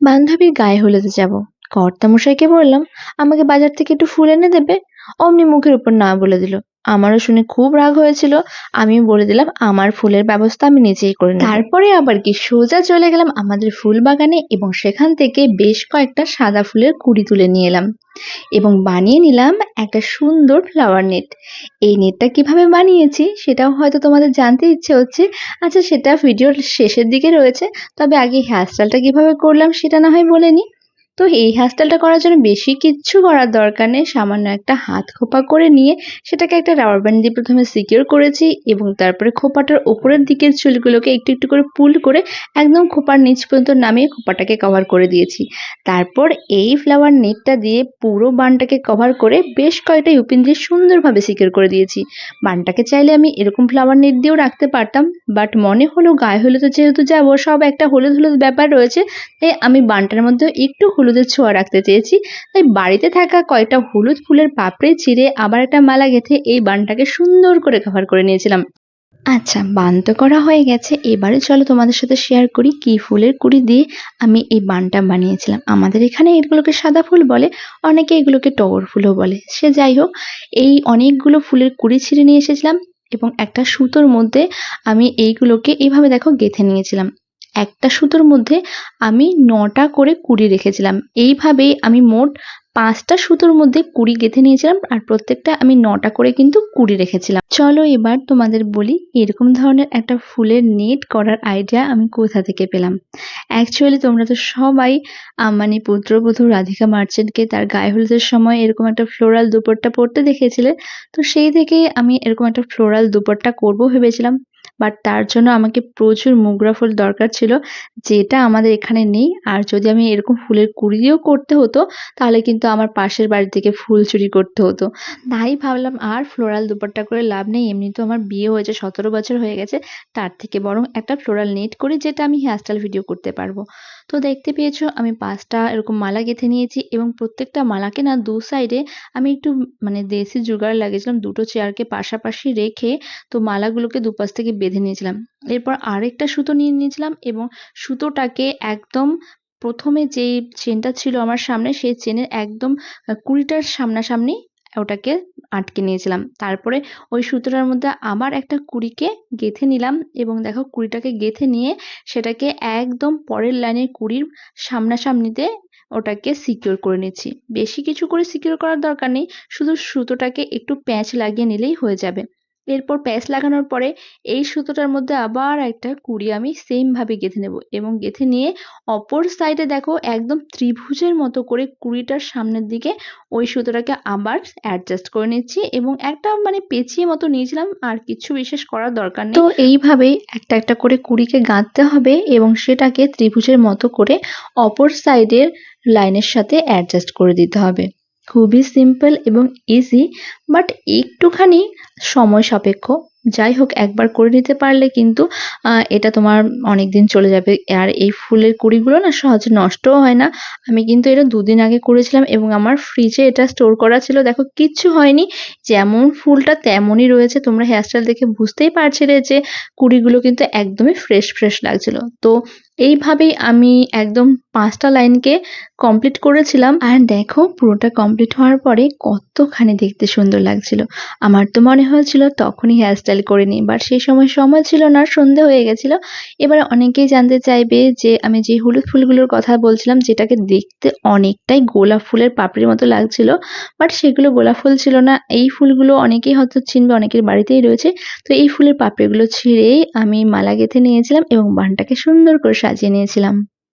বান্ধবীর গায়ে হলুদে যাব। কর্তামশাইকে বললাম, আমাকে বাজার থেকে একটু ফুল এনে দেবে। অমনি মুখের উপর না বলে দিল। আমারও শুনে খুব রাগ হয়েছিল। আমিও বলে দিলাম আমার ফুলের ব্যবস্থা আমি নিজেই করে নেব। তারপরে আবার কি সোজা চলে গেলাম আমাদের ফুল বাগানে এবং সেখান থেকে বেশ কয়েকটা সাদা ফুলের কুড়ি তুলে নিয়ে এলাম এবং বানিয়ে নিলাম একটা সুন্দর ফ্লাওয়ার নেট। এই নেটটা কিভাবে বানিয়েছি সেটাও হয়তো তোমাদের জানতে ইচ্ছে হচ্ছে। আচ্ছা, সেটা ভিডিওর শেষের দিকে রয়েছে। তবে আগে হেয়ার স্টাইলটা কিভাবে করলাম সেটা না হয় বলে নিই। তো এই হেয়ার স্টাইলটা করার জন্য বেশি কিচ্ছু করার দরকার নেই। সামান্য একটা হাত খোপা করে নিয়ে সেটাকে একটা রাবার ব্যান্ড দিয়ে প্রথমে সিকিউর করেছি এবং তারপরে খোপাটার ওপরের দিকের চুলগুলোকে একটু একটু করে পুল করে একদম খোপার নিচ পর্যন্ত নামিয়ে খোপাটাকে কভার করে দিয়েছি। তারপর এই ফ্লাওয়ার নেটটা দিয়ে পুরো বানটাকে কভার করে বেশ কয়েকটা ইউপিন দিয়ে সুন্দরভাবে সিকিউর করে দিয়েছি। বানটাকে চাইলে আমি এরকম ফ্লাওয়ার নেট দিয়েও রাখতে পারতাম, বাট মনে হলো গায়ে হলুদে যেহেতু যাবো, সব একটা হলুদ হলুদ ব্যাপার রয়েছে, তাই আমি বানটার মধ্যে একটু হলুদের ছোঁয়া রাখতে চেয়েছি। তাই বাড়িতে থাকা কয়েকটা হলুদ ফুলের পাপড়ি চিড়ে আবার একটা মালা গেঁথে এই বানটাকে সুন্দর করে কভার করে নিয়েছিলাম। আচ্ছা, বান তো করা হয়ে গেছে। এবারে চলো তোমাদের সাথে শেয়ার করি কি ফুলের কুড়ি দিয়ে আমি এই বানটা বানিয়েছিলাম। আমাদের এখানে এগুলোকে সাদা ফুল বলে, অনেকে এগুলোকে টগর ফুলও বলে। সে যাই হোক, এই অনেকগুলো ফুলের কুড়ি ছিঁড়ে নিয়ে এসেছিলাম এবং একটা সুতোর মধ্যে আমি এইগুলোকে এইভাবে দেখো গেঁথে নিয়েছিলাম। একটা সুতোর মধ্যে আমি ৯টা করে কুড়ি রেখেছিলাম। এইভাবেই আমি মোট ৫টা সুতোর মধ্যে কুড়ি গেঁথে নিয়েছিলাম আর প্রত্যেকটা আমি ৯টা করে কিন্তু কুড়ি রেখেছিলাম। চলো এবার তোমাদের বলি এরকম ধরনের একটা ফুলের নেট করার আইডিয়া আমি কোথা থেকে পেলাম। অ্যাকচুয়ালি তোমরা তো সবাই মানে পুত্রবধূ রাধিকা মার্চেন্টকে তার গায়ে হলুদের সময় এরকম একটা ফ্লোরাল দুপাট্টা পরতে দেখেছিলে। তো সেই থেকেই আমি এরকম একটা ফ্লোরাল দুপাট্টা করবো ভেবেছিলাম। বাট তার জন্য আমাকে প্রচুর মোগরা ফুল দরকার ছিল, যেটা আমাদের এখানে নেই। আর যদি আমি এরকম ফুলের কুড়ি দিয়েও করতে হতো তাহলে কিন্তু আমার পাশের বাড়ি থেকে ফুল চুরি করতে হতো। তাই ভাবলাম আর ফ্লোরাল দুপাট্টা করে লাভ নেই, এমনিতেও আমার বিয়ে হয়েছে, ১৭ বছর হয়ে গেছে। তার থেকে বরং একটা ফ্লোরাল নেট করি, যেটা আমি হেয়ার স্টাইল ভিডিও করতে পারবো। তো দেখতে পেয়েছো আমি ৫টা এরকম মালা গেঁথে নিয়েছি এবং প্রত্যেকটা মালাকে না দু সাইডে আমি একটু মানে দেশি জুগাড় লাগিয়েছিলাম, দুটো চেয়ারকে পাশাপাশি রেখে তো মালাগুলোকে দুপাশ থেকে বেঁধে নিয়েছিলাম। এরপর আরেকটা সুতো নিয়ে নিয়েছিলাম এবং সুতোটাকে একদম প্রথমে যেই চেনটা ছিল আমার সামনে সেই চেনের একদম ২০টার সামনাসামনি ওটাকে আটকে নিয়েছিলাম। তারপরে ওই সুতোটার মধ্যে আবার একটা কুড়িকে গেঁথে নিলাম এবং দেখো কুড়িটাকে গেঁথে নিয়ে সেটাকে একদম পরের লাইনের কুড়ির সামনাসামনিতে ওটাকে সিকিউর করে নিচ্ছি। বেশি কিছু করে সিকিউর করার দরকার নেই, শুধু সুতোটাকে একটু প্যাঁচ লাগিয়ে নিলেই হয়ে যাবে। এরপর প্যাঁচ লাগানোর পরে এই সুতোটার মধ্যে আবার একটা কুড়ি আমি সেম ভাবে গেঁথে নেব এবং গেঁথে নিয়ে অপর সাইডে দেখো একদম ত্রিভুজের মতো করে কুড়িটার সামনের দিকে ওই সুতোটাকে আবার অ্যাডজাস্ট করে নিচ্ছি এবং একটা মানে পেঁচিয়ে মতো নিয়েছিলাম, আর কিছু বিশেষ করার দরকার নেই। তো এইভাবেই একটা একটা করে কুড়িকে গাঁথতে হবে এবং সেটাকে ত্রিভুজের মতো করে অপর সাইডের লাইনের সাথে অ্যাডজাস্ট করে দিতে হবে। খুবই সিম্পল এবং ইজি, বাট একটুখানি সময় সাপেক্ষ। যাই হোক, একবার করে নিতে পারলে কিন্তু এটা তোমার অনেক দিন চলে যাবে। আর এই ফুলের কুঁড়িগুলো না সহজে নষ্টও হয় না। আমি কিন্তু এটা ২ দিন আগে করেছিলাম এবং আমার ফ্রিজে এটা স্টোর করা ছিল। দেখো কিচ্ছু হয়নি। যেমন ফুলটা তেমনই রয়েছে। তোমরা হেয়ার স্টাইল দেখে বুঝতেই পারছিলে যে কুঁড়িগুলো কিন্তু একদমই ফ্রেশ ফ্রেশ লাগছিল। তো এইভাবেই আমি একদম ৫টা লাইনকে কমপ্লিট করেছিলাম। আর দেখো পুরোটা কমপ্লিট হওয়ার পরে কতখানি দেখতে সুন্দর লাগছিল। আমার তো মনে হয়েছিল তখনই হেয়ার স্টাইল করে নিই, বাট সেই সময় ছিল না, সন্ধে হয়ে গেছিল। এবার অনেকেই জানতে চাইবে যে আমি যে হলুদ ফুলগুলোর কথা বলছিলাম, যেটাকে দেখতে অনেকটাই গোলাপ ফুলের পাপড়ির মতো লাগছিল, বাট সেগুলো গোলাপ ফুল ছিল না। এই ফুলগুলো অনেকেই হয়তো চিনবে, অনেকের বাড়িতেই রয়েছে। তো এই ফুলের পাপড়িগুলো ছিঁড়েই আমি মালা গেঁথে নিয়েছিলাম এবং বানটাকে সুন্দর করে সাজিয়ে নিয়েছিলাম।